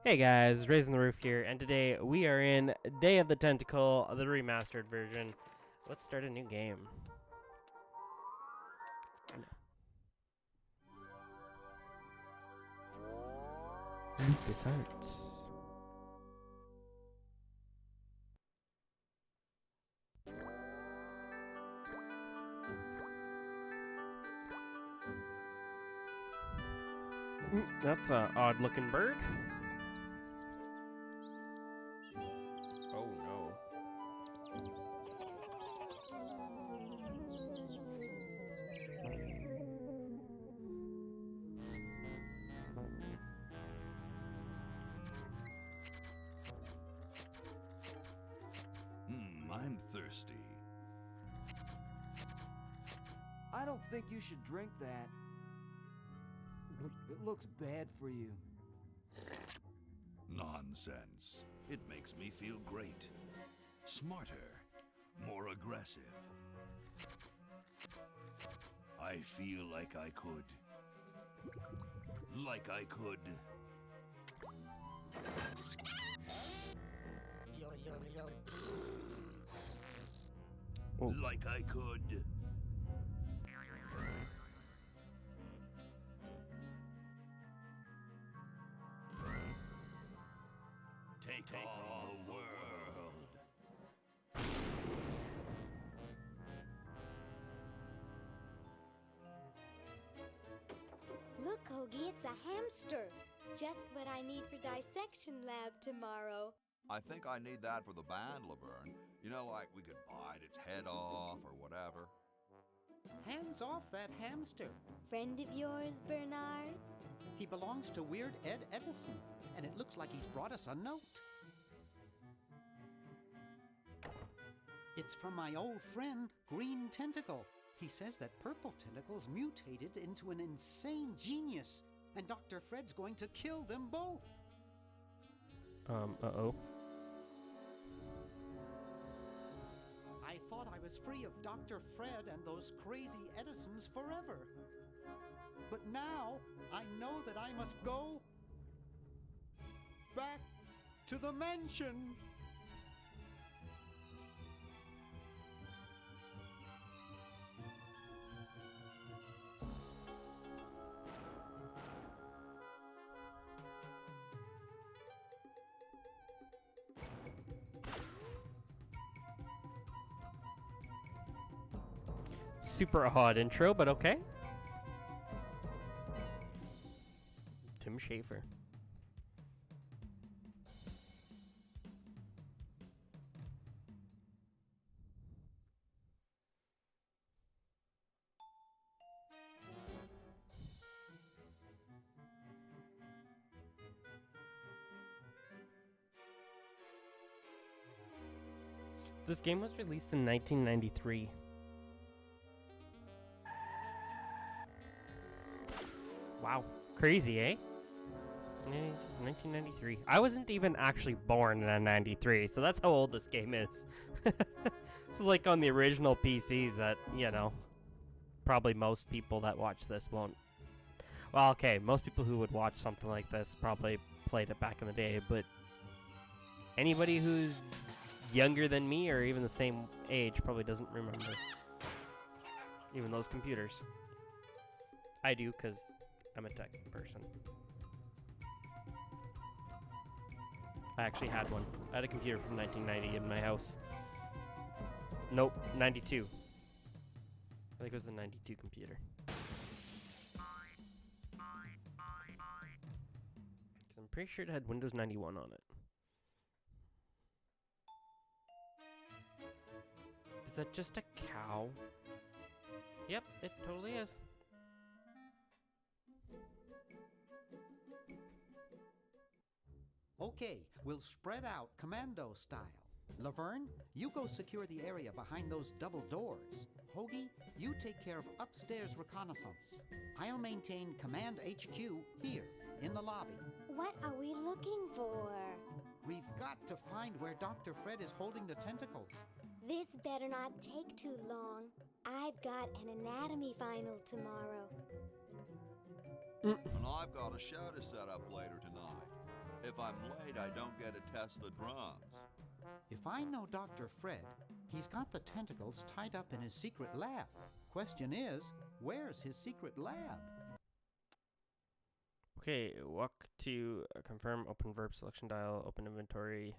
Hey guys, Raising the Roof here, and today we are in Day of the Tentacle, the remastered version. Let's start a new game. Lucas Arts. That's an odd-looking bird. Oh no. I'm thirsty. I don't think you should drink that. It looks bad for you. Nonsense. It makes me feel great. Smarter. More aggressive. I feel like I could. Oh. Like I could. Take on the world. Look, Hoagie, it's a hamster. Just what I need for dissection lab tomorrow. I think I need that for the band, Laverne. You know, like we could bite its head off or whatever. Hands off that hamster. Friend of yours, Bernard? He belongs to Weird Ed Edison, and it looks like he's brought us a note. It's from my old friend, Green Tentacle. He says that Purple Tentacle's mutated into an insane genius, and Dr. Fred's going to kill them both. Uh-oh. I thought I was free of Dr. Fred and those crazy Edisons forever. But now I know that I must go back to the mansion. Super odd intro, but okay. Tim Schafer. This game was released in 1993. Wow, crazy, eh? 1993. I wasn't even actually born in 93, so that's how old this game is. This is like on the original PCs that, you know, probably most people that watch this won't. Well, okay, most people who would watch something like this probably played it back in the day, but anybody who's younger than me or even the same age probably doesn't remember even those computers. I do, because I'm a tech person. I actually had one. I had a computer from 1990 in my house. Nope, 92. I think it was a 92 computer. Because I'm pretty sure it had Windows 91 on it. Is that just a cow? Yep, it totally is. Okay, we'll spread out commando style. Laverne, you go secure the area behind those double doors. Hoagie, you take care of upstairs reconnaissance. I'll maintain Command HQ here, in the lobby. What are we looking for? We've got to find where Dr. Fred is holding the tentacles. This better not take too long. I've got an anatomy final tomorrow. And I've got a show to set up later tonight. If I'm late, I don't get to test the drums. If I know Dr. Fred, he's got the tentacles tied up in his secret lab. Question is, where's his secret lab? Okay, walk to confirm open verb selection dial, open inventory.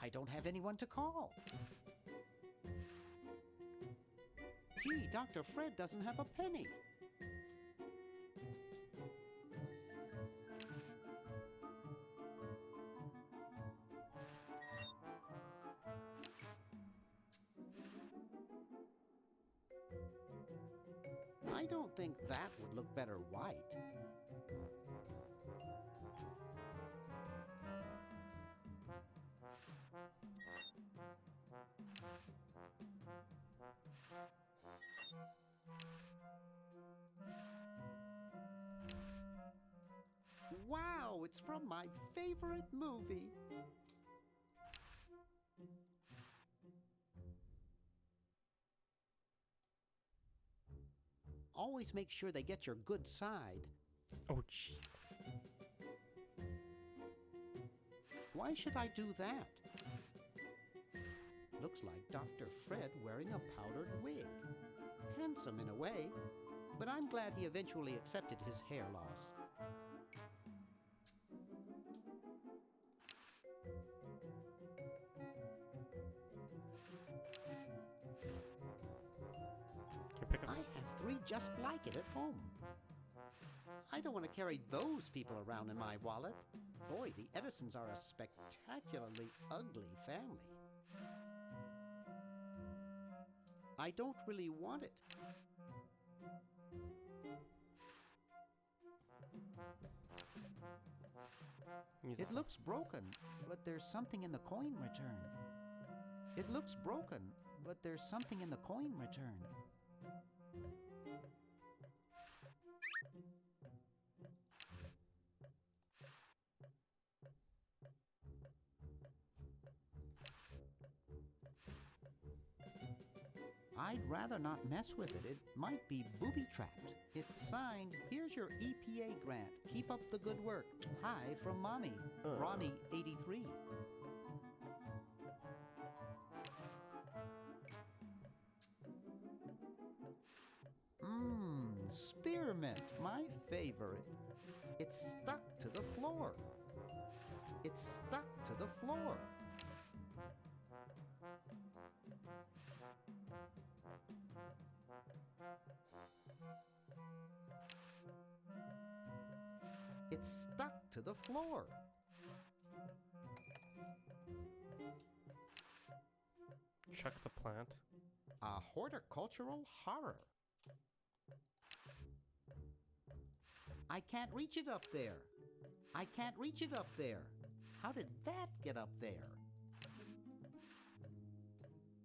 I don't have anyone to call. Gee, Dr. Fred doesn't have a penny. I don't think that would look better white. Wow, it's from my favorite movie. Always make sure they get your good side. Oh, jeez. Why should I do that? Looks like Dr. Fred wearing a powdered wig. Handsome in a way, but I'm glad he eventually accepted his hair loss. Can I pick up? I have 3 just like it at home. I don't want to carry those people around in my wallet. Boy, the Edisons are a spectacularly ugly family. I don't really want it. It looks broken, but there's something in the coin return. It looks broken, but there's something in the coin return. I'd rather not mess with it. It might be booby-trapped. It's signed, here's your EPA grant. Keep up the good work. Hi from Mommy. Ronnie, 83. Spearmint, my favorite. It's stuck to the floor. It's stuck to the floor. It's stuck to the floor. Check the plant. A horticultural horror. I can't reach it up there. I can't reach it up there. How did that get up there?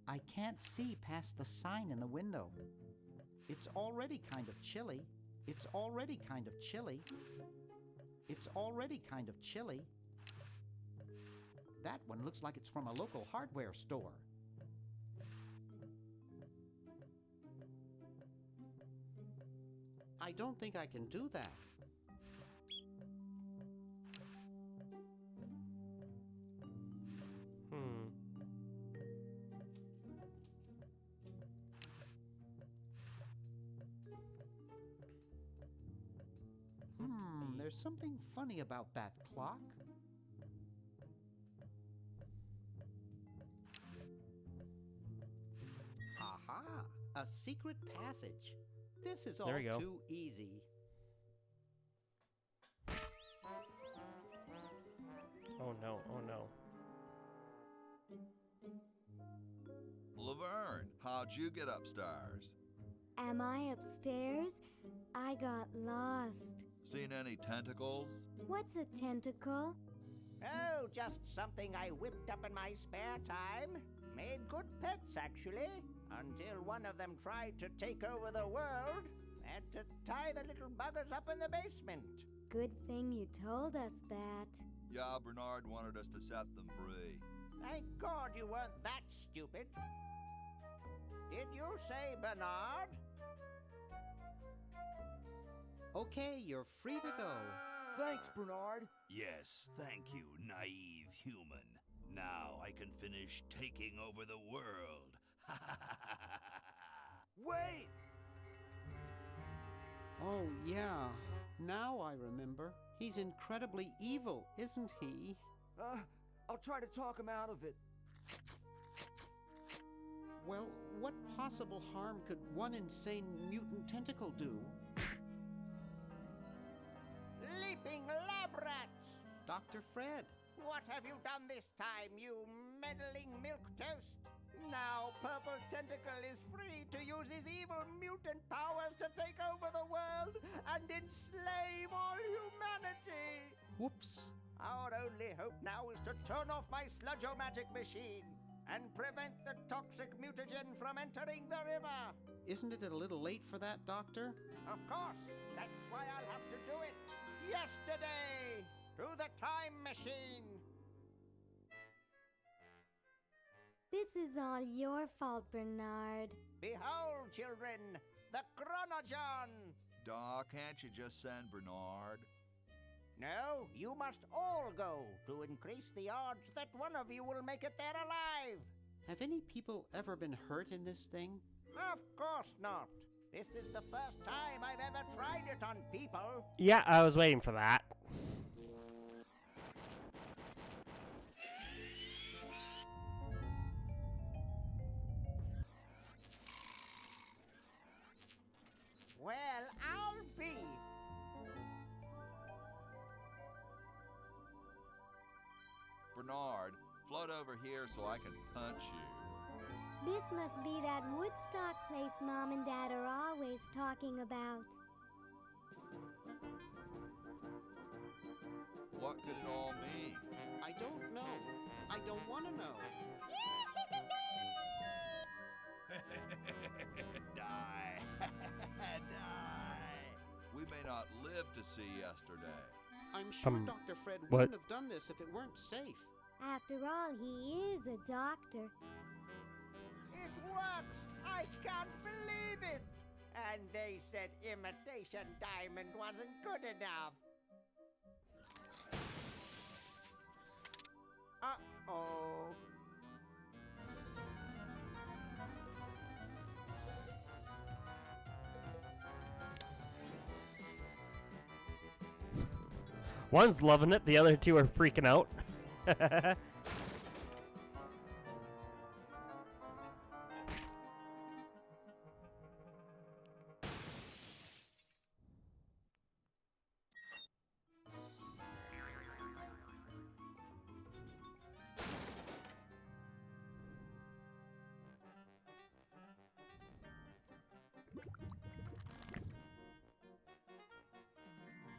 I can't see past the sign in the window. It's already kind of chilly. It's already kind of chilly. It's already kind of chilly. That one looks like it's from a local hardware store. I don't think I can do that. There's something funny about that clock. Aha! A secret passage. This is all There we go. too easy. Oh no, oh no. Laverne, how'd you get upstairs? Am I upstairs? I got lost. Seen any tentacles? What's a tentacle? Oh, just something I whipped up in my spare time. Made good pets, actually, until one of them tried to take over the world. Had to tie the little buggers up in the basement. Good thing you told us that. Yeah, Bernard wanted us to set them free. Thank God you weren't that stupid. Did you say Bernard? Okay, you're free to go. Thanks, Bernard. Yes, thank you, naive human. Now I can finish taking over the world. Wait! Oh, yeah. Now I remember. He's incredibly evil, isn't he? I'll try to talk him out of it. Well, what possible harm could one insane mutant tentacle do? Leaping lab rats! Dr. Fred. What have you done this time, you meddling milquetoast? Now Purple Tentacle is free to use his evil mutant powers to take over the world and enslave all humanity! Whoops. Our only hope now is to turn off my sludge-o-magic machine and prevent the toxic mutagen from entering the river. Isn't it a little late for that, Doctor? Of course, that's why I'll have to do it yesterday through the time machine. This is all your fault, Bernard. Behold, children, the Chronogon! Doc, can't you just send Bernard? No, you must all go to increase the odds that one of you will make it there alive. Have any people ever been hurt in this thing? Of course not. This is the first time I've ever tried it on people. Yeah, I was waiting for that. Well, I'll be. Bernard, float over here so I can punch you. This must be that Woodstock place Mom and Dad are always talking about. What could it all mean? I don't know. I don't want to know. Die. Die. We may not live to see yesterday. I'm sure Dr. Fred what? wouldn't have done this if it weren't safe. After all, he is a doctor. It works! I can't believe it! And they said imitation diamond wasn't good enough. Uh-oh. One's loving it, the other two are freaking out.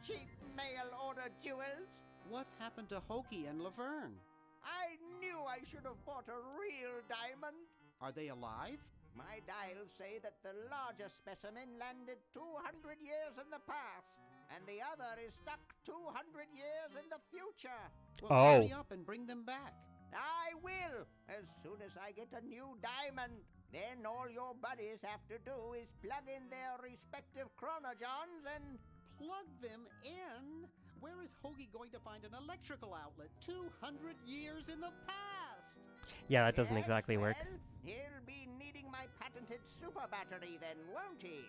Cheap mail order jewels? What happened to Hoagie and Laverne? I knew I should have bought a real diamond. Are they alive? My dials say that the larger specimen landed 200 years in the past, and the other is stuck 200 years in the future. Well, Oh. hurry up and bring them back. I will, as soon as I get a new diamond. Then all your buddies have to do is plug in their respective chronogons and... Plug them in? Where is Hoagie going to find an electrical outlet 200 years in the past? Yeah, that doesn't Yes, exactly work. well, he'll be needing my patented super battery then, won't he?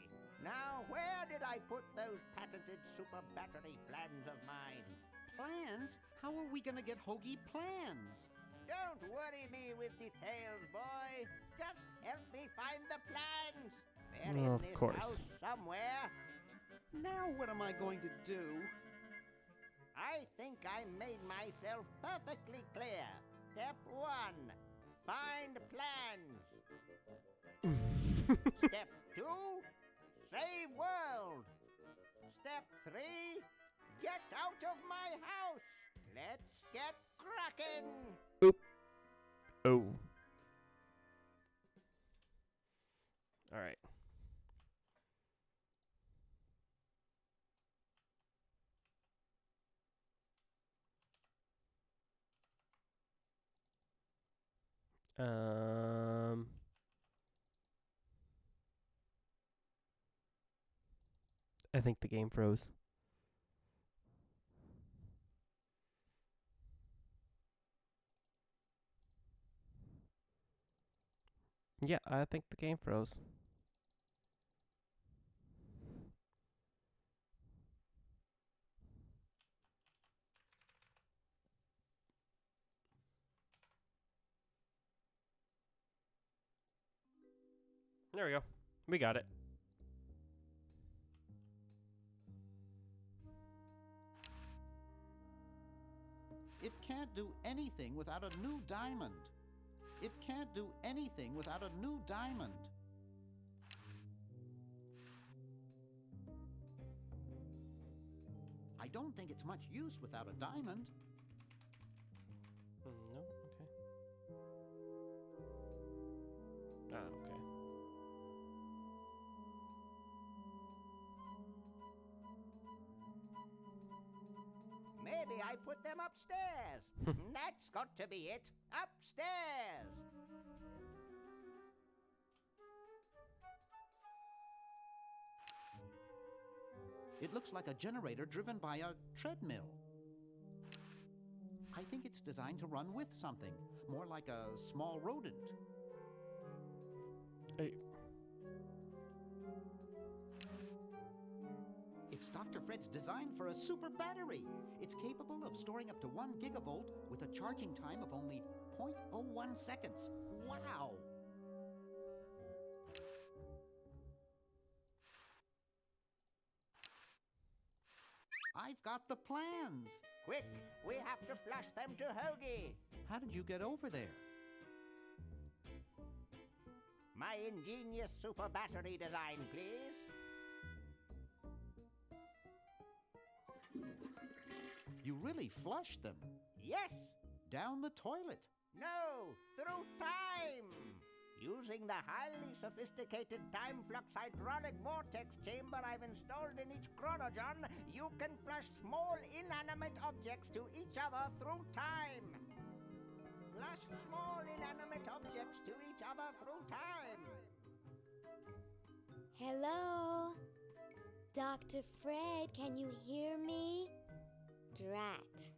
Now, where did I put those patented super battery plans of mine? Plans? How are we going to get Hoagie plans? Don't worry me with details, boy. Just help me find the plans. They're in Of this course. house somewhere. Now what am I going to do? I think I made myself perfectly clear. Step 1, find plans. Step 2, save world. Step 3, get out of my house. Let's get cracking. Oh. All right. Um. I think the game froze. Yeah, I think the game froze. There we go. We got it. It can't do anything without a new diamond. It can't do anything without a new diamond. I don't think it's much use without a diamond. No? Okay. Ah, okay. Maybe I put them upstairs. That's got to be it. Upstairs. It looks like a generator driven by a treadmill. I think it's designed to run with something, more like a small rodent. Hey. It's Dr. Fred's design for a super battery. It's capable of storing up to 1 gigavolt with a charging time of only 0.01 seconds. Wow! I've got the plans. Quick, we have to flush them to Hoagie. How did you get over there? My ingenious super battery design, please. You really flushed them. Yes. Down the toilet. No, through time. Using the highly sophisticated time flux hydraulic vortex chamber I've installed in each chronogen, you can flush small inanimate objects to each other through time. Flush small inanimate objects to each other through time. Hello? Dr. Fred, can you hear me? Drat.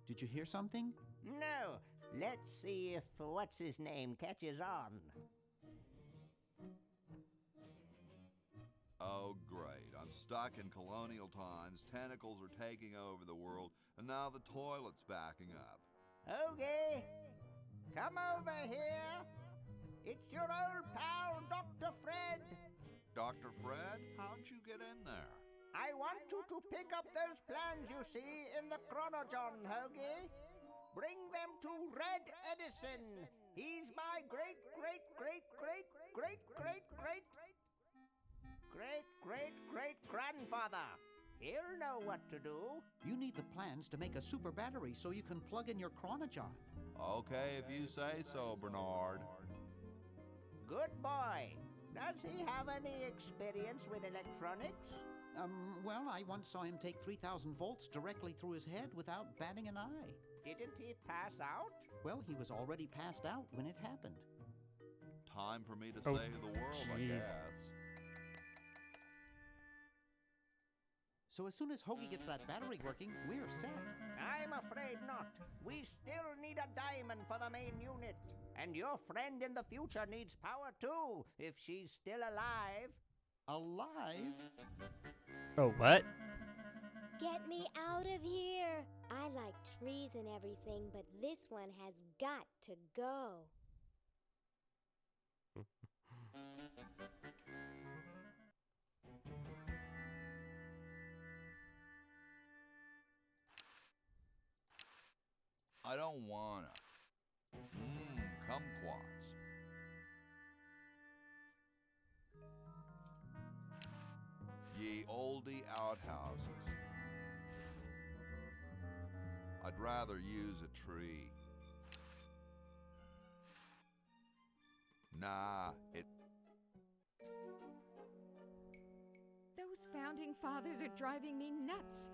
Did you hear something? No. Let's see if what's-his-name catches on. Oh, great. I'm stuck in colonial times, tentacles are taking over the world, and now the toilet's backing up. Hoagie, come over here. It's your old pal, Dr. Fred. Dr. Fred, how'd you get in there? I want you to pick up those plans you see in the chronogen, Hoagie. Bring them to Red Edison. He's my great-great-great-great-great-great-great-great-grandfather. He'll know what to do. You need the plans to make a super battery so you can plug in your chronogen. Okay, if you say so, Bernard. Good boy. Does he have any experience with electronics? Well, I once saw him take 3,000 volts directly through his head without batting an eye. Didn't he pass out? Well, he was already passed out when it happened. Time for me to Oh, save the world, I jeez. guess. So as soon as Hoagie gets that battery working, we're set. I'm afraid not. We still need a diamond for the main unit. And your friend in the future needs power too, if she's still alive. Alive? Oh, what? Get me out of here. I like trees and everything, but this one has got to go. I don't wanna. Kumquats. Ye olde outhouses. I'd rather use a tree. Nah, These founding fathers are driving me nuts.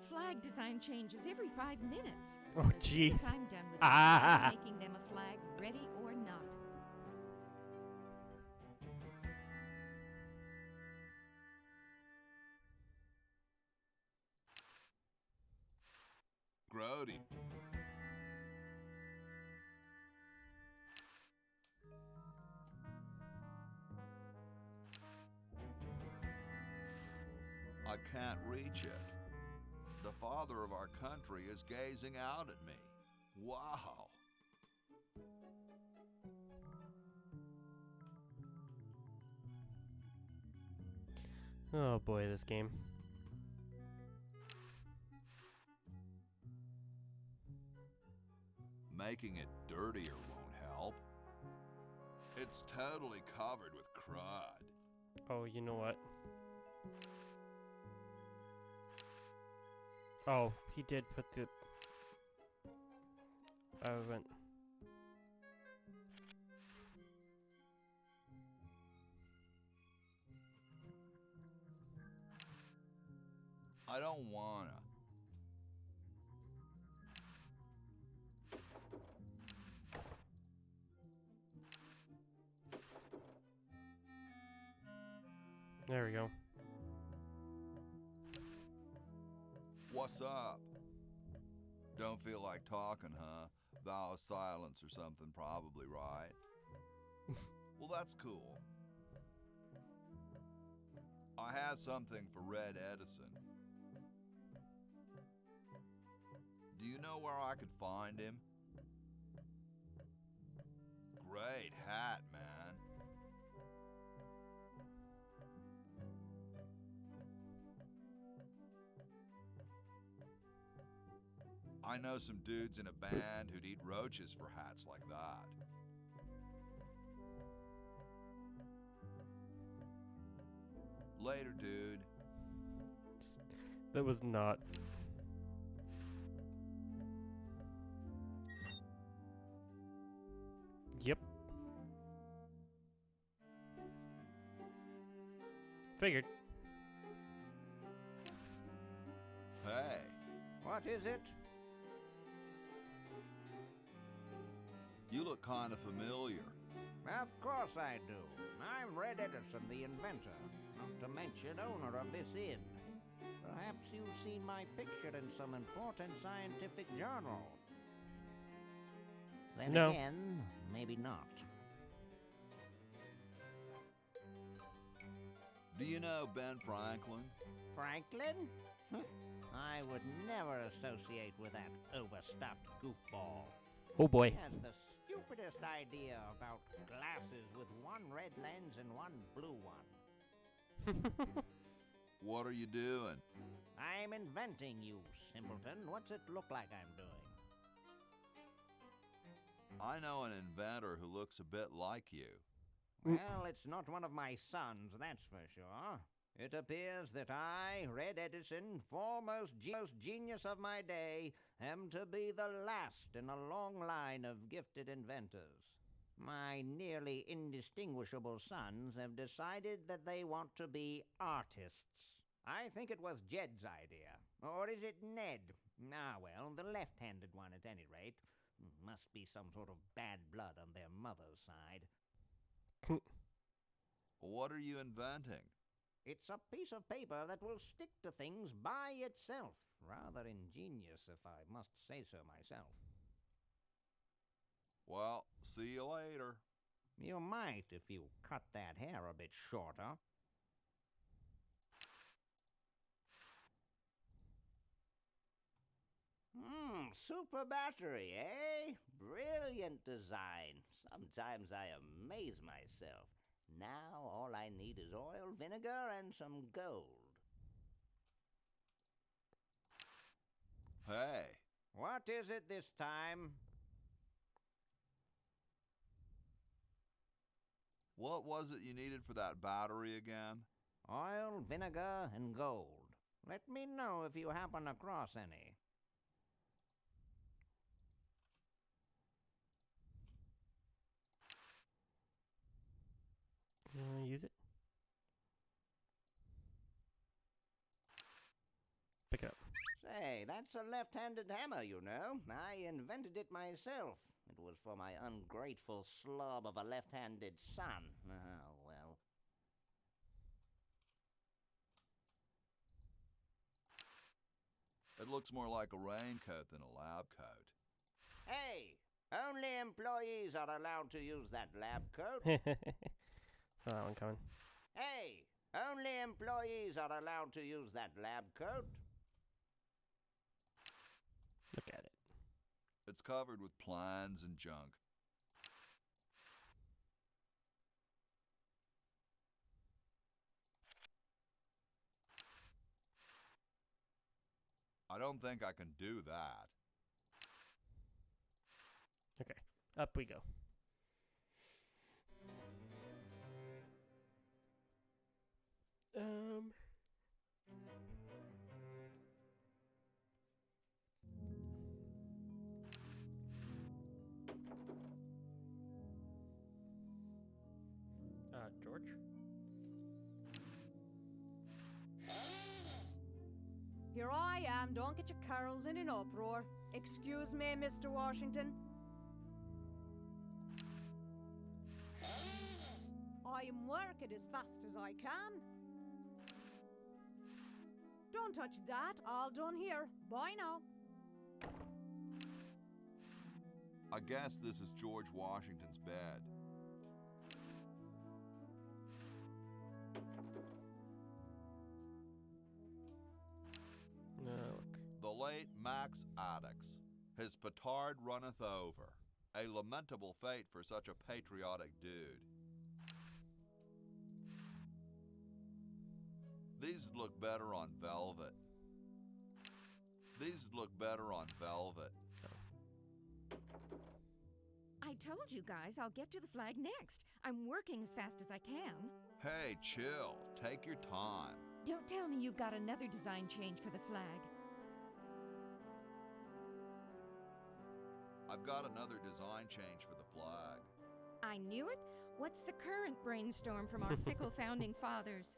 Flag design changes every 5 minutes. Oh, As soon as jeez. I'm done with Ah. making them a flag, ready or not. Grody. I can't reach it. The father of our country is gazing out at me. Wow. Oh boy, this game. Making it dirtier won't help. It's totally covered with crud. Oh, you know what? Oh, he did put the... I went... I don't wanna. There we go. What's up? Don't feel like talking, huh? Vow of silence or something, probably, right? Well, that's cool. I have something for Red Edison. Do you know where I could find him? Great hat, man. I know some dudes in a band who'd eat roaches for hats like that. Later, dude. That was not... Yep. Figured. Hey. What is it? You look kind of familiar. Of course I do. I'm Red Edison, the inventor, not to mention owner of this inn. Perhaps you've seen my picture in some important scientific journal. Then No. again, maybe not. Do you know Ben Franklin? Franklin? I would never associate with that overstuffed goofball. Oh boy. He has the stupidest idea about glasses with one red lens and one blue one. What are you doing? I'm inventing, you simpleton. What's it look like I'm doing? I know an inventor who looks a bit like you. Well, it's not one of my sons, that's for sure. It appears that I, Red Edison, foremost genius of my day, am to be the last in a long line of gifted inventors. My nearly indistinguishable sons have decided that they want to be artists. I think it was Jed's idea. Or is it Ned? Ah, well, the left-handed one at any rate. Must be some sort of bad blood on their mother's side. What are you inventing? It's a piece of paper that will stick to things by itself. Rather ingenious, if I must say so myself. Well, see you later. You might if you cut that hair a bit shorter. Super battery, eh? Brilliant design. Sometimes I amaze myself. Now all I need is oil, vinegar, and some gold. Hey. What is it this time? What was it you needed for that battery again? Oil, vinegar, and gold. Let me know if you happen across any. You wanna use it? Hey, that's a left-handed hammer, you know. I invented it myself. It was for my ungrateful slob of a left-handed son. Oh, well. It looks more like a raincoat than a lab coat. Hey, only employees are allowed to use that lab coat. Saw that one coming. Hey, only employees are allowed to use that lab coat. Look at it. It's covered with plans and junk. I don't think I can do that. Okay, up we go. George? Here I am, don't get your carols in an uproar. Excuse me, Mr. Washington. I'm working as fast as I can. Don't touch that, all done here. Bye now. I guess this is George Washington's bed. Look. The late Max Addix, his petard runneth over. A lamentable fate for such a patriotic dude. These'd look better on velvet. These'd look better on velvet. I told you guys I'll get to the flag next. I'm working as fast as I can. Hey, chill. Take your time. Don't tell me you've got another design change for the flag. I've got another design change for the flag. I knew it. What's the current brainstorm from our fickle founding fathers?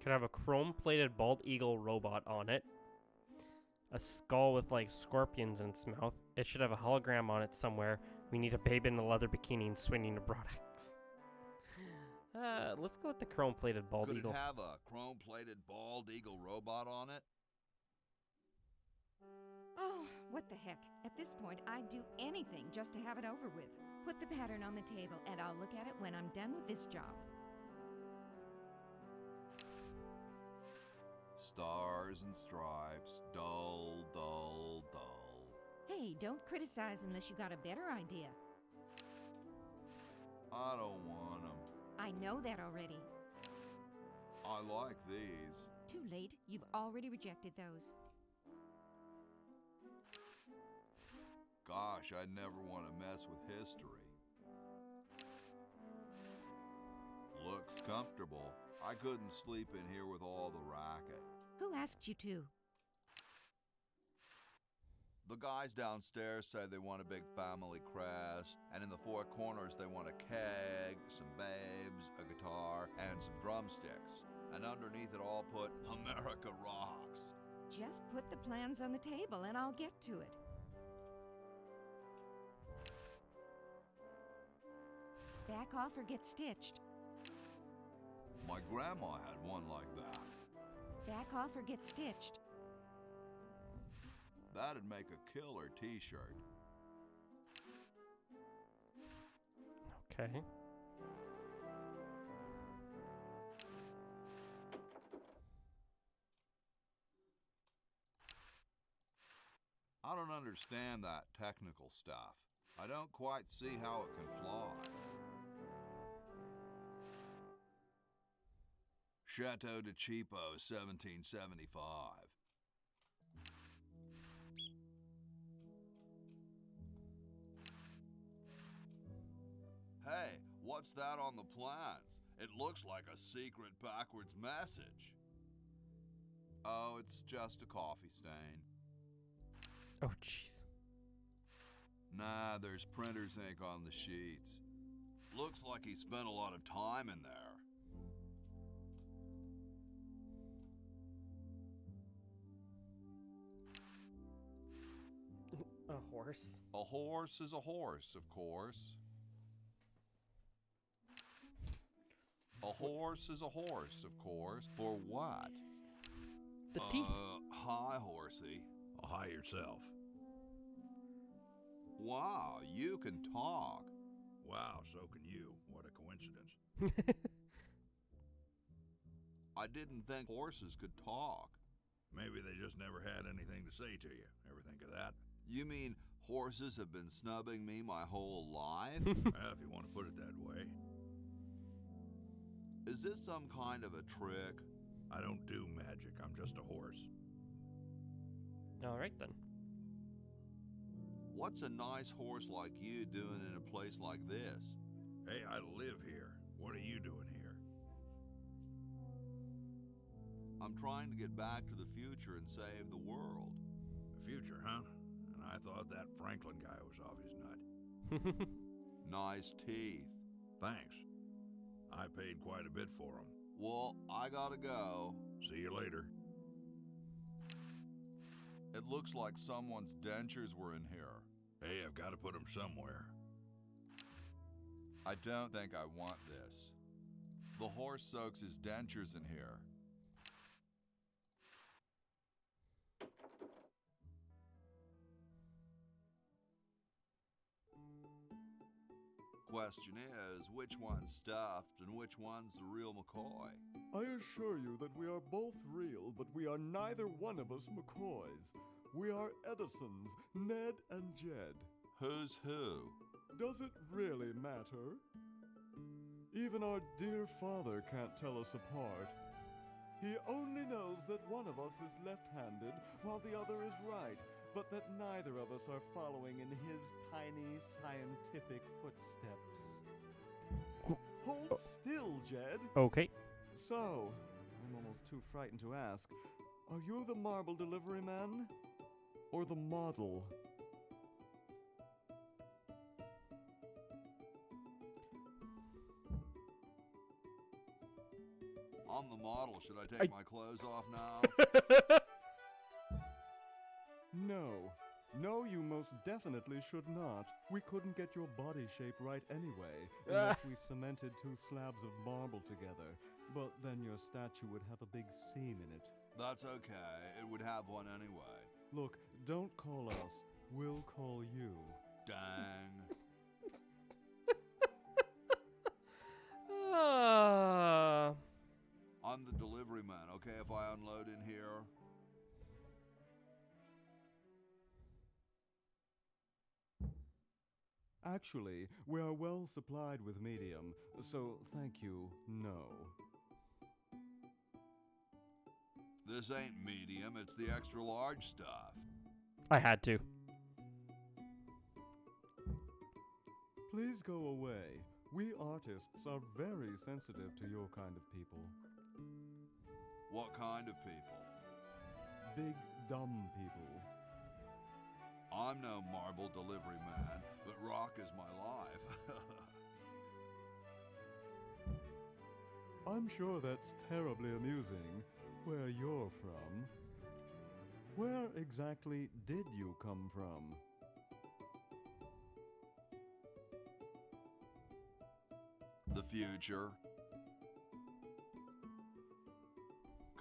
Could have a chrome-plated bald eagle robot on it. A skull with like scorpions in its mouth. It should have a hologram on it somewhere. We need a babe in a leather bikini and swinging a broad axe. Let's go with the chrome-plated bald Could eagle. it have a chrome-plated bald eagle robot on it? Oh, what the heck. At this point, I'd do anything just to have it over with. Put the pattern on the table, and I'll look at it when I'm done with this job. Stars and stripes, dull, dull, dull. Hey, don't criticize unless you got a better idea. I don't want them. I know that already. I like these. Too late. You've already rejected those. Gosh, I'd never want to mess with history. Looks comfortable. I couldn't sleep in here with all the racket. Who asked you to? The guys downstairs say they want a big family crest, and in the four corners they want a keg, some babes, a guitar, and some drumsticks. And underneath it all put, America rocks. Just put the plans on the table and I'll get to it. Back off or get stitched. My grandma had one like that. Back off or get stitched. That'd make a killer t-shirt. Okay. I don't understand that technical stuff. I don't quite see how it can fly. Chateau de Cheapo, 1775. Hey, what's that on the plans? It looks like a secret backwards message. Oh, it's just a coffee stain. Oh, jeez. Nah, there's printer's ink on the sheets. Looks like he spent a lot of time in there. A horse. A horse is a horse, of course. A horse is a horse, of course. For what? The teeth. Hi, horsey. Oh, hi yourself. Wow, you can talk. Wow, so can you. What a coincidence. I didn't think horses could talk. Maybe they just never had anything to say to you. Ever think of that? You mean horses have been snubbing me my whole life? Well, if you want to put it that way. Is this some kind of a trick? I don't do magic. I'm just a horse. All right then. What's a nice horse like you doing in a place like this? Hey, I live here. What are you doing here? I'm trying to get back to the future and save the world. The future, huh? And I thought that Franklin guy was off his nut. Nice teeth. Thanks. I paid quite a bit for them. Well, I gotta go. See you later. It looks like someone's dentures were in here. Hey, I've got to put them somewhere. I don't think I want this. The horse soaks his dentures in here. Question is, which one's stuffed and which one's the real McCoy? I assure you that we are both real, but we are neither one of us McCoys. We are Edisons, Ned and Jed. Who's who? Does it really matter? Even our dear father can't tell us apart. He only knows that one of us is left-handed while the other is right, but that neither of us are following in his tiny scientific footsteps. Hold still, Jed. Okay. So, I'm almost too frightened to ask, are you the marble delivery man? Or the model? I'm the model. Should I take my clothes off now? No. No, you most definitely should not. We couldn't get your body shape right anyway, unless we cemented two slabs of marble together. But then your statue would have a big seam in it. That's okay. It would have one anyway. Look, don't call us. We'll call you. Dang. I'm the delivery man, okay, if I unload in here? Actually, we are well supplied with medium, so thank you, no. This ain't medium, it's the extra large stuff. I had to. Please go away. We artists are very sensitive to your kind of people. What kind of people? Big, dumb people. I'm no marble delivery man, but rock is my life. I'm sure that's terribly amusing, where you're from. Where exactly did you come from? The future.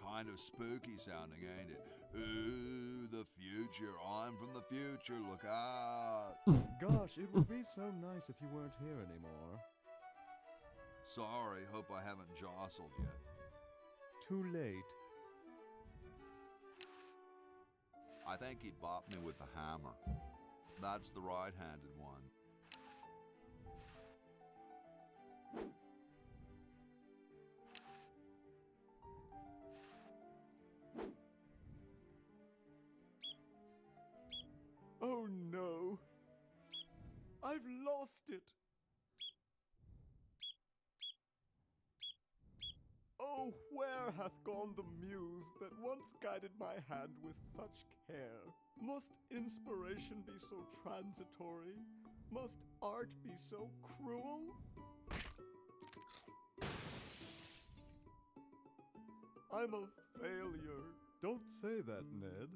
Kind of spooky sounding, ain't it? Ooh, the future. I'm from the future. Look out. Gosh, it would be so nice if you weren't here anymore. Sorry, hope I haven't jostled yet. Too late. I think he'd bop me with the hammer. That's the right-handed one. Oh no! I've lost it! Oh, where hath gone the muse that once guided my hand with such care? Must inspiration be so transitory? Must art be so cruel? I'm a failure. Don't say that, Ned.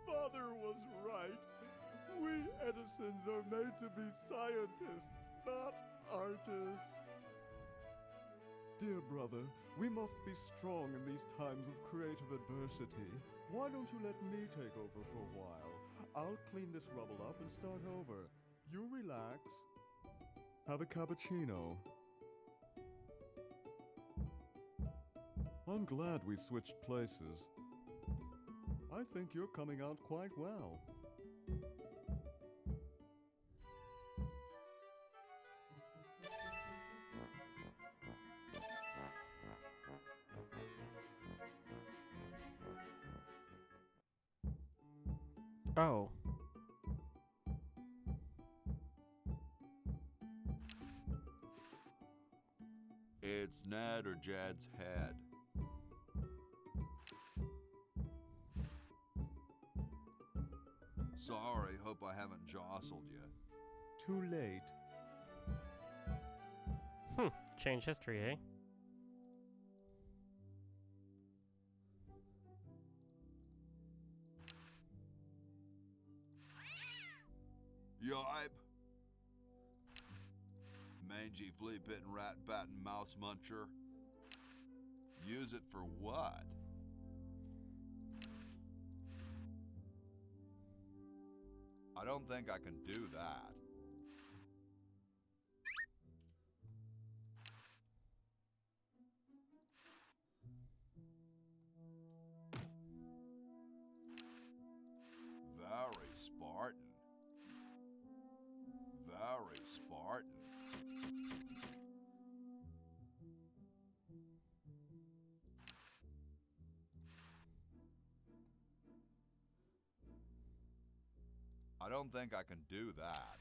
Father was right. We Edisons are made to be scientists, not artists. Dear brother, we must be strong in these times of creative adversity. Why don't you let me take over for a while? I'll clean this rubble up and start over. You relax. Have a cappuccino. I'm glad we switched places. I think you're coming out quite well. Oh. It's Ned or Jed's head. Sorry, hope I haven't jostled you. Too late. Change history, eh? Yipe! Mangy flea pit and rat bat and mouse muncher. Use it for what? I don't think I can do that. Very Spartan. Very Spartan. I don't think I can do that.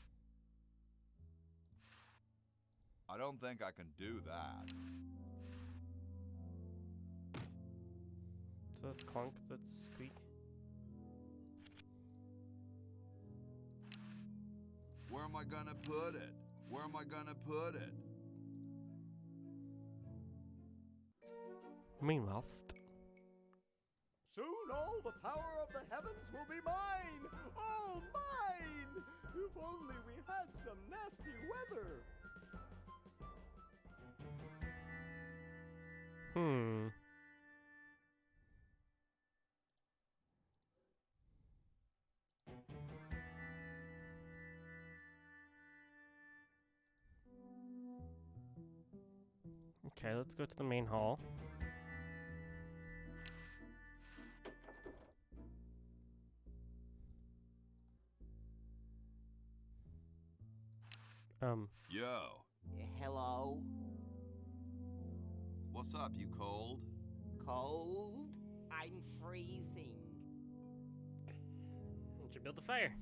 I don't think I can do that. So that's clunk, that's squeak. Where am I gonna put it? Where am I gonna put it? Meanwhile, Soon all the power of the heavens will be mine! All mine! If only we had some nasty weather! Okay, let's go to the main hall. Yo. Hello? What's up, you cold? Cold? I'm freezing. Why don't you build a fire?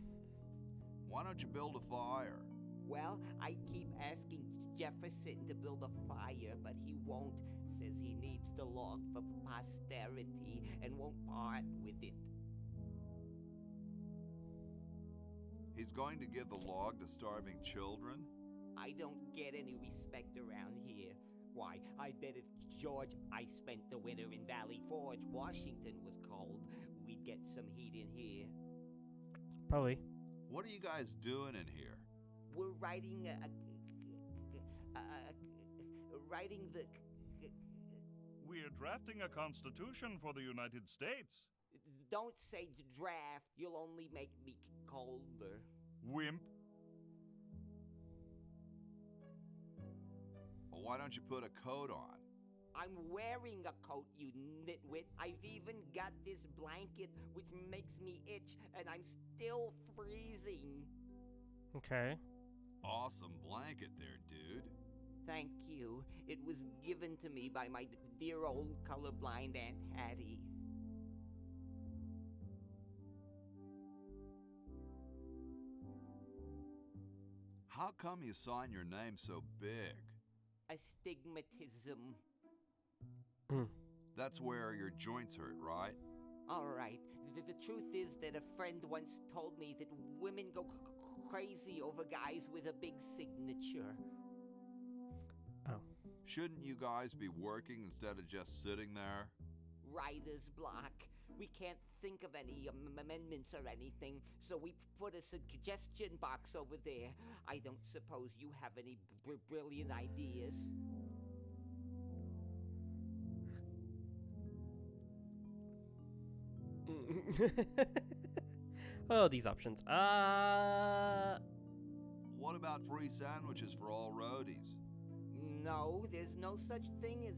Why don't you build a fire? Well, I keep asking Jefferson to build a fire, but he won't. Says he needs the log for posterity and won't part with it. He's going to give the log to starving children? I don't get any respect around here. Why, I bet if George I spent the winter in Valley Forge, Washington was cold, we'd get some heat in here. Probably. What are you guys doing in here? We're writing writing the... We're drafting a constitution for the United States. Don't say draft, you'll only make me colder. Wimp. Well, why don't you put a coat on? I'm wearing a coat, you nitwit. I've even got this blanket, which makes me itch, and I'm still freezing. Okay. Awesome blanket there, dude. Thank you. It was given to me by my dear old colorblind Aunt Hattie. How come you sign your name so big? Astigmatism. That's where your joints hurt, right? All right. The truth is that a friend once told me that women go crazy over guys with a big signature. Oh. Shouldn't you guys be working instead of just sitting there? Writer's block. We can't think of any amendments or anything, so we put a suggestion box over there. I don't suppose you have any brilliant ideas? Oh, these options. What about free sandwiches for all roadies? No, there's no such thing as...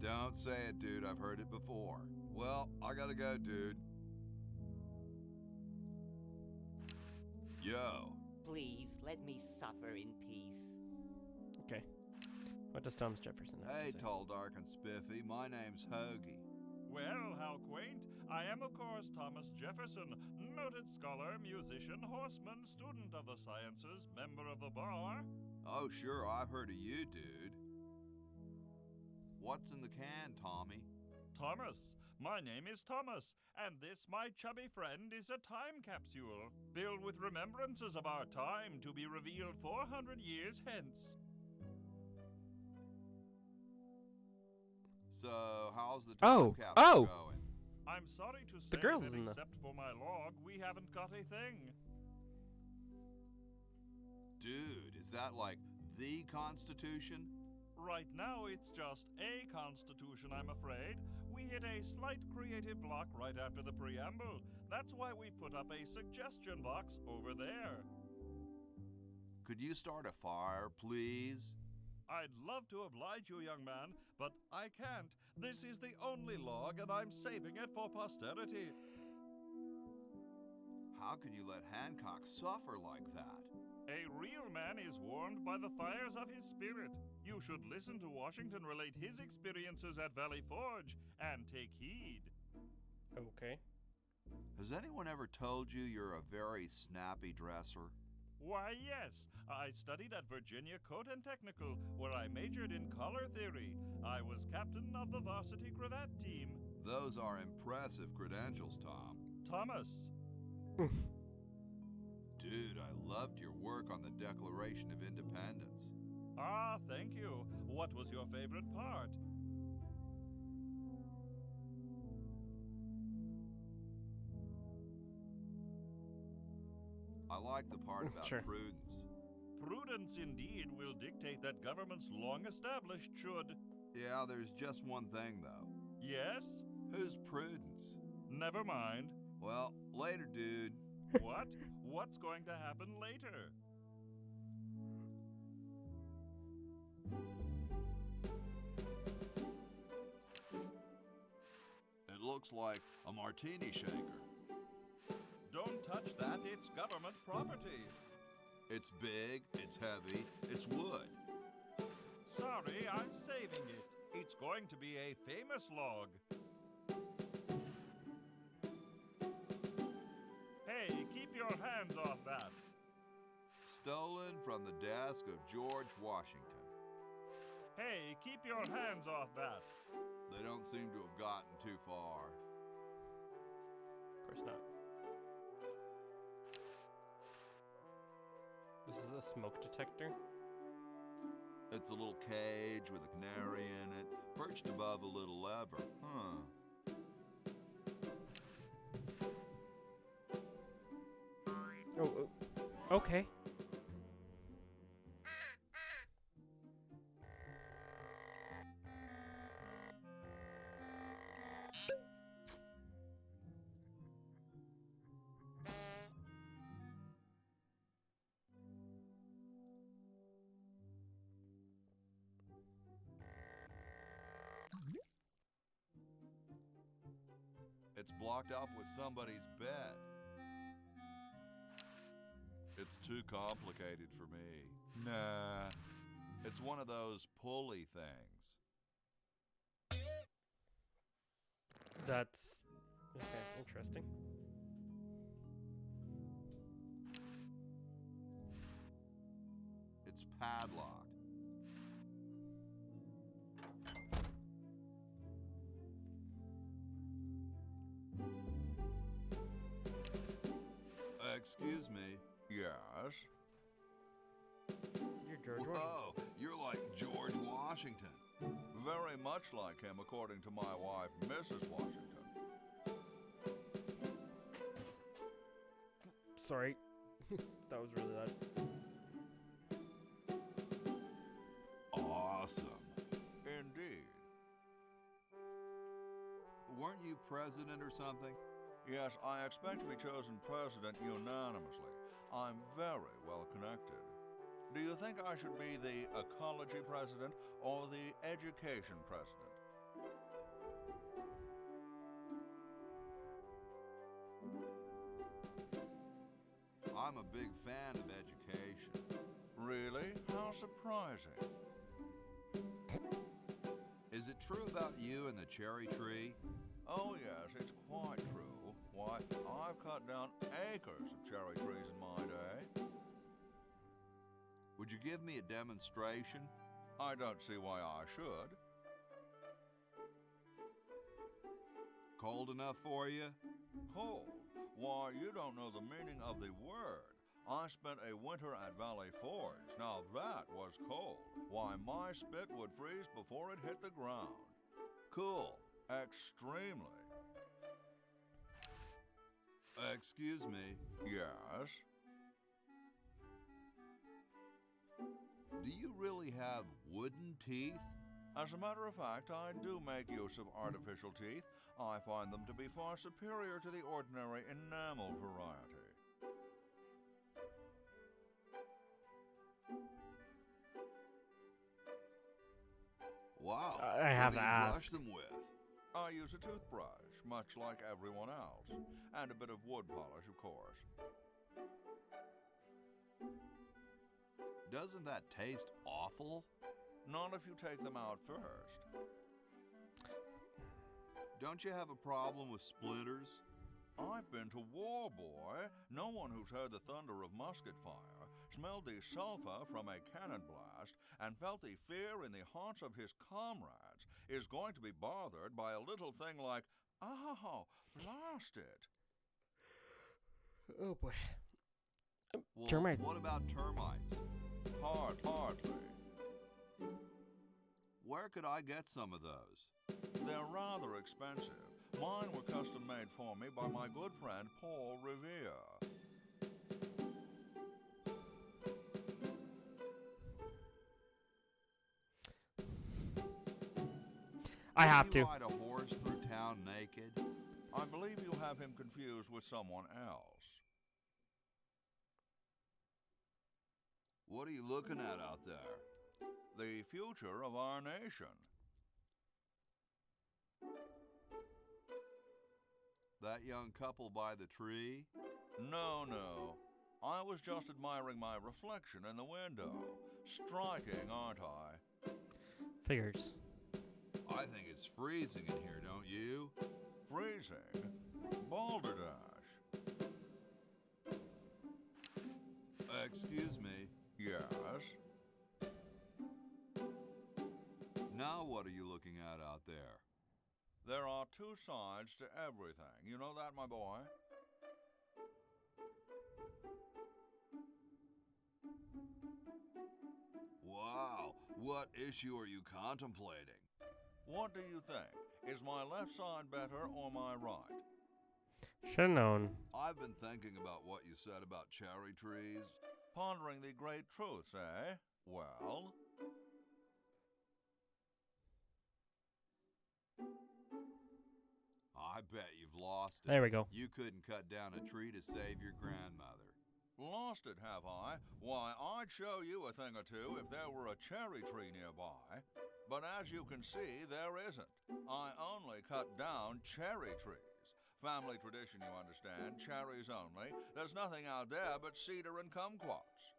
Don't say it, dude. I've heard it before. Well, I gotta go, dude. Yo. Please, let me suffer in peace. Okay. What does Thomas Jefferson have Hey, to say? tall, dark, and spiffy. My name's Hoagie. Well, how quaint. I am, of course, Thomas Jefferson, noted scholar, musician, horseman, student of the sciences, member of the bar. Oh, sure, I've heard of you, dude. What's in the can, Tommy? Thomas. My name is Thomas, and this, my chubby friend, is a time capsule, filled with remembrances of our time to be revealed 400 years hence. So, how's the time capsule going? I'm sorry to say The girls that in the... except for my log, we haven't got a thing. Dude, is that like the Constitution? Right now, it's just a constitution, I'm afraid. We hit a slight creative block right after the preamble. That's why we put up a suggestion box over there. Could you start a fire, please? I'd love to oblige you, young man, but I can't. This is the only log, and I'm saving it for posterity. How could you let Hancock suffer like that? A real man is warmed by the fires of his spirit. You should listen to Washington relate his experiences at Valley Forge and take heed. Okay. Has anyone ever told you you're a very snappy dresser? Why, yes. I studied at Virginia Coat and Technical, where I majored in color theory. I was captain of the varsity cravat team. Those are impressive credentials, Tom. Thomas. Dude, I loved your work on the Declaration of Independence. Ah, thank you. What was your favorite part? I like the part about Sure. prudence. Prudence indeed will dictate that governments long established should. Yeah, there's just one thing, though. Yes? Who's Prudence? Never mind. Well, later, dude. What? What's going to happen later? It looks like a martini shaker. Don't touch that, it's government property. It's big, it's heavy, it's wood. Sorry, I'm saving it. It's going to be a famous log. Hey, keep your hands off that. Stolen from the desk of George Washington. Hey, keep your hands off that. They don't seem to have gotten too far. Of course not. This is a smoke detector. It's a little cage with a canary in it, perched above a little lever. Oh, okay. It's blocked up with somebody's bed. It's too complicated for me. Nah. It's one of those pulley things. That's... okay, interesting. It's padlocked. Excuse me. Yes? You're George Whoa, you're like George Washington. Very much like him, according to my wife, Mrs. Washington. Sorry. That was really loud. Awesome. Indeed. Weren't you president or something? Yes, I expect to be chosen president unanimously. I'm very well connected. Do you think I should be the ecology president or the education president? I'm a big fan of education. Really? How surprising. Is it true about you and the cherry tree? Oh yes, it's quite true. Why, I've cut down acres of cherry trees in my day. Would you give me a demonstration? I don't see why I should. Cold enough for you? Cold? Why, you don't know the meaning of the word. I spent a winter at Valley Forge. Now that was cold. Why, my spit would freeze before it hit the ground. Cool. Extremely. Excuse me. Yes? Do you really have wooden teeth? As a matter of fact, I do make use of artificial teeth. I find them to be far superior to the ordinary enamel variety. Wow. I have what to do you ask. brush them with? I use a toothbrush, much like everyone else. And a bit of wood polish, of course. Doesn't that taste awful? Not if you take them out first. Don't you have a problem with splitters? I've been to war, boy. No one who's heard the thunder of musket fire, smelled the sulfur from a cannon blast, and felt the fear in the hearts of his comrades is going to be bothered by a little thing like, oh, blast it. Oh boy. Well, Termites. what about termites? Hardly. Where could I get some of those? They're rather expensive. Mine were custom made for me by my good friend Paul Revere. I have Can you to. ride a horse through town naked? I believe you have him confused with someone else. What are you looking at out there? The future of our nation. That young couple by the tree? No. I was just admiring my reflection in the window. Striking, aren't I? Figures. I think it's freezing in here, don't you? Freezing? Balderdash. Excuse me. Yes? Now what are you looking at out there? There are two sides to everything. You know that, my boy? Wow, what issue are you contemplating? What do you think? Is my left side better or my right? Should have known. I've been thinking about what you said about cherry trees. Pondering the great truths, eh? Well? I bet you've lost it. There we go. You couldn't cut down a tree to save your grandmother. Lost it, have I? Why, I'd show you a thing or two if there were a cherry tree nearby. But as you can see, there isn't. I only cut down cherry trees. Family tradition, you understand. Cherries only. There's nothing out there but cedar and kumquats.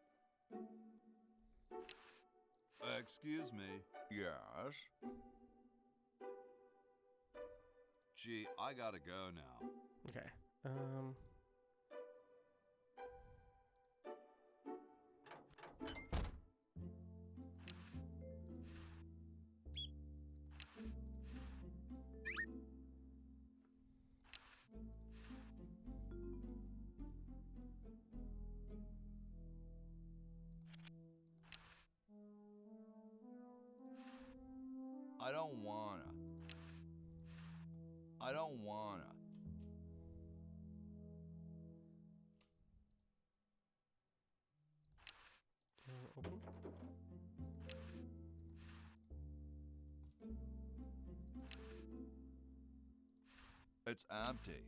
Excuse me. Yes? Gee, I gotta go now. Okay. Open. It's empty.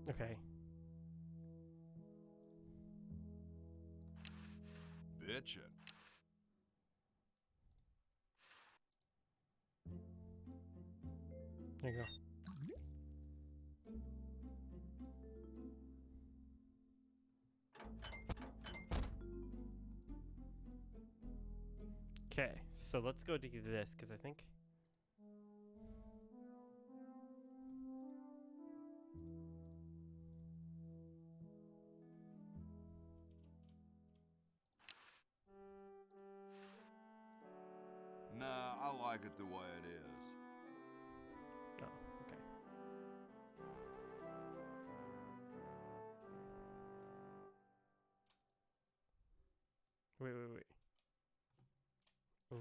Okay. Bitchin'. There you go. Okay, so let's go do this, because I think... Nah, I like it the way it is. Oh, okay. Wait. Ooh.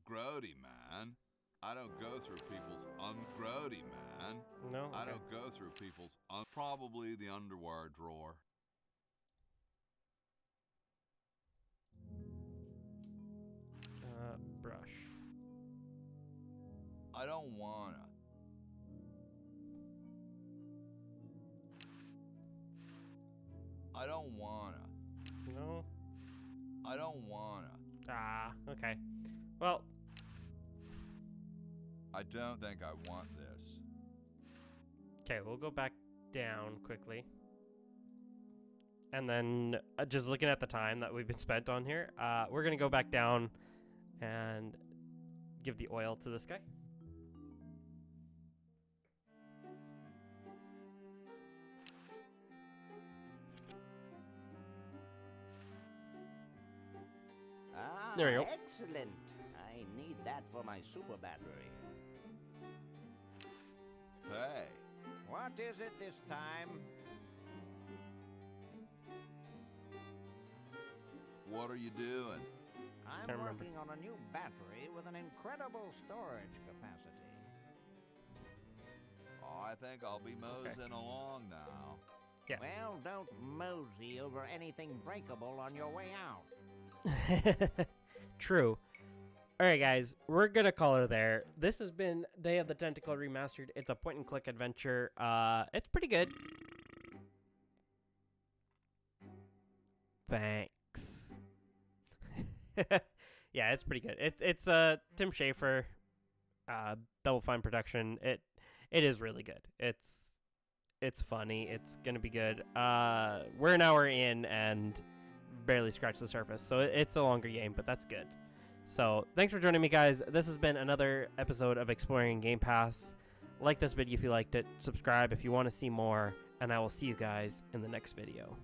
Grody, man. I don't go through people's ungrody, man. No? I Okay. don't go through people's probably the underwear drawer. Brush. I don't wanna. I don't wanna. No? I don't wanna. Ah, okay. Well, I don't think I want this. okay, we'll go back down quickly. And then, just looking at the time that we've been spent on here, we're going to go back down and give the oil to this guy. Ah, There we go. excellent. I need that for my super battery. Hey, What is it this time? what are you doing? I'm Can't remember. working on a new battery with an incredible storage capacity. Oh, I think I'll be moseying along now. Yeah. Well, don't mosey over anything breakable on your way out. True. Alright guys, we're gonna call her there. This has been Day of the Tentacle Remastered. It's a point-and-click adventure. It's pretty good. Thanks. Yeah, it's pretty good. It's Tim Schafer, Double Fine production. It is really good. It's funny. It's gonna be good. We're an hour in and barely scratched the surface, so it's a longer game, but that's good. So thanks for joining me, guys. This has been another episode of Exploring Game Pass. Like this video if you liked it. Subscribe if you want to see more, and I will see you guys in the next video.